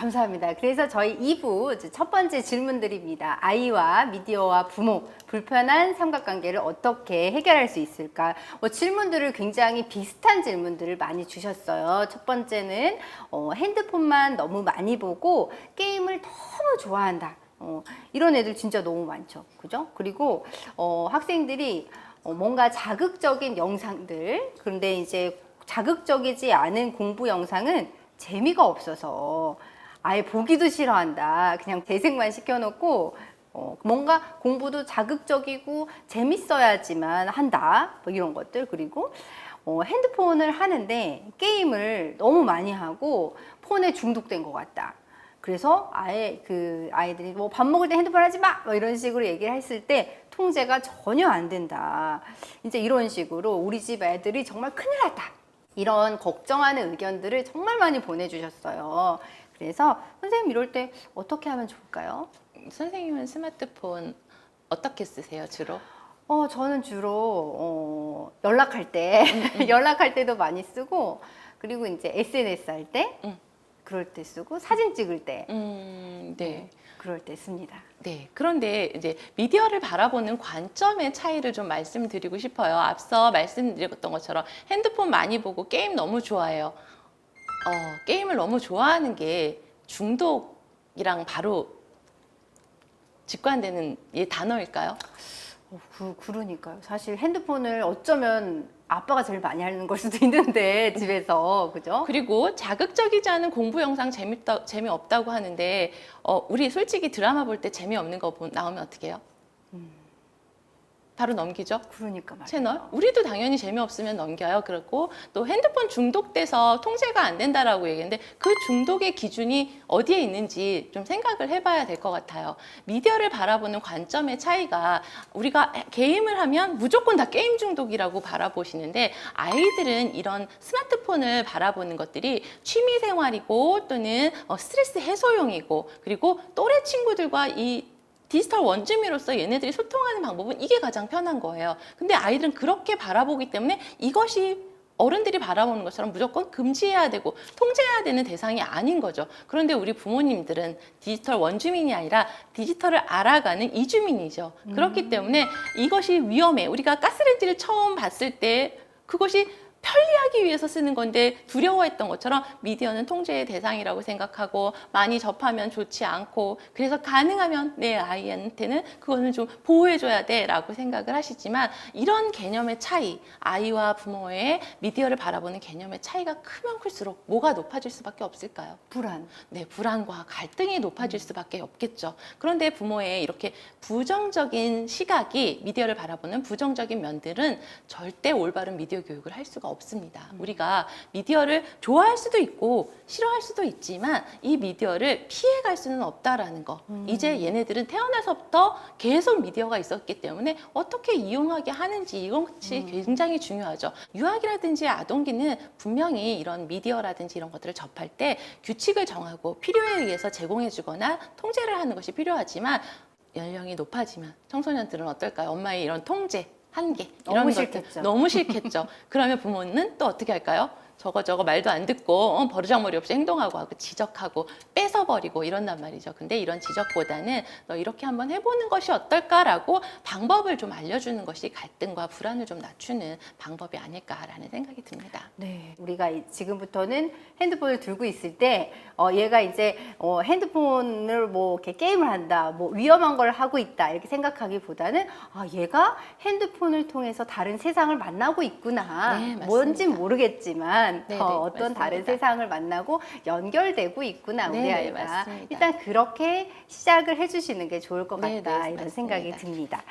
감사합니다. 그래서 저희 2부 첫 번째 질문들입니다. 아이와 미디어와 부모, 불편한 삼각관계를 어떻게 해결할 수 있을까? 질문들을 굉장히 비슷한 질문들을 많이 주셨어요. 첫 번째는 핸드폰만 너무 많이 보고 게임을 너무 좋아한다. 이런 애들 진짜 너무 많죠. 그죠? 그리고 학생들이 뭔가 자극적인 영상들, 그런데 이제 자극적이지 않은 공부 영상은 재미가 없어서 아예 보기도 싫어한다. 그냥 재생만 시켜놓고 뭔가 공부도 자극적이고 재밌어야지만 한다. 뭐 이런 것들. 그리고 핸드폰을 하는데 게임을 너무 많이 하고 폰에 중독된 것 같다. 그래서 아예 그 아이들이 뭐 밥 먹을 때 핸드폰 하지 마! 뭐 이런 식으로 얘기를 했을 때 통제가 전혀 안 된다. 이제 이런 식으로 우리 집 애들이 정말 큰일 났다. 이런 걱정하는 의견들을 정말 많이 보내주셨어요. 그래서 선생님 이럴 때 어떻게 하면 좋을까요? 선생님은 스마트폰 어떻게 쓰세요, 주로? 저는 주로 연락할 때 연락할 때도 많이 쓰고, 그리고 이제 SNS 할 때 그럴 때 쓰고, 사진 찍을 때 네. 그럴 때 씁니다. 네. 그런데 이제 미디어를 바라보는 관점의 차이를 좀 말씀드리고 싶어요. 앞서 말씀드렸던 것처럼 핸드폰 많이 보고 게임 너무 좋아해요. 게임을 너무 좋아하는 게 중독이랑 바로 직관되는 단어일까요? 그러니까요. 사실 핸드폰을 어쩌면 아빠가 제일 많이 하는 걸 수도 있는데 집에서, 그죠? 그리고 자극적이지 않은 공부 영상 재미없다고 하는데 우리 솔직히 드라마 볼 때 재미없는 거 나오면 어떻게 해요? 바로 넘기죠? 그러니까 말이에요. 채널? 우리도 당연히 재미없으면 넘겨요. 그렇고 또 핸드폰 중독돼서 통제가 안 된다라고 얘기했는데 그 중독의 기준이 어디에 있는지 좀 생각을 해봐야 될 것 같아요. 미디어를 바라보는 관점의 차이가, 우리가 게임을 하면 무조건 다 게임 중독이라고 바라보시는데 아이들은 이런 스마트폰을 바라보는 것들이 취미 생활이고 또는 스트레스 해소용이고, 그리고 또래 친구들과 이 디지털 원주민으로서 얘네들이 소통하는 방법은 이게 가장 편한 거예요. 근데 아이들은 그렇게 바라보기 때문에 이것이 어른들이 바라보는 것처럼 무조건 금지해야 되고 통제해야 되는 대상이 아닌 거죠. 그런데 우리 부모님들은 디지털 원주민이 아니라 디지털을 알아가는 이주민이죠. 그렇기 때문에 이것이 위험해. 우리가 가스레인지를 처음 봤을 때 그것이 편리하기 위해서 쓰는 건데 두려워했던 것처럼 미디어는 통제의 대상이라고 생각하고 많이 접하면 좋지 않고, 그래서 가능하면 내 아이한테는 그거는 좀 보호해줘야 돼 라고 생각을 하시지만, 이런 개념의 차이, 아이와 부모의 미디어를 바라보는 개념의 차이가 크면 클수록 뭐가 높아질 수밖에 없을까요? 불안. 네, 불안과 갈등이 높아질 수밖에 없겠죠. 그런데 부모의 이렇게 부정적인 시각이, 미디어를 바라보는 부정적인 면들은 절대 올바른 미디어 교육을 할 수가 없습니다. 우리가 미디어를 좋아할 수도 있고 싫어할 수도 있지만 이 미디어를 피해갈 수는 없다라는 거. 이제 얘네들은 태어나서부터 계속 미디어가 있었기 때문에 어떻게 이용하게 하는지, 이것이 굉장히 중요하죠. 유아기라든지 아동기는 분명히 이런 미디어라든지 이런 것들을 접할 때 규칙을 정하고 필요에 의해서 제공해주거나 통제를 하는 것이 필요하지만, 연령이 높아지면 청소년들은 어떨까요? 엄마의 이런 통제, 한계, 이런 너무 것들 싫겠죠. 너무 싫겠죠. 그러면 부모는 또 어떻게 할까요? 저거 말도 안 듣고 버르장머리 없이 행동하고 하고 지적하고 뺏어버리고 이런단 말이죠. 근데 이런 지적보다는 너 이렇게 한번 해보는 것이 어떨까라고 방법을 좀 알려주는 것이 갈등과 불안을 좀 낮추는 방법이 아닐까라는 생각이 듭니다. 네, 우리가 지금부터는 핸드폰을 들고 있을 때 얘가 이제 핸드폰을 뭐 이렇게 게임을 한다, 뭐 위험한 걸 하고 있다 이렇게 생각하기보다는 얘가 핸드폰을 통해서 다른 세상을 만나고 있구나. 네, 맞습니다. 뭔진 모르겠지만 네, 어떤 맞습니다. 다른 세상을 만나고 연결되고 있구나 우리 네, 아이가. 맞습니다. 일단 그렇게 시작을 해주시는 게 좋을 것 같다 네, 네, 이런 생각이 맞습니다. 듭니다.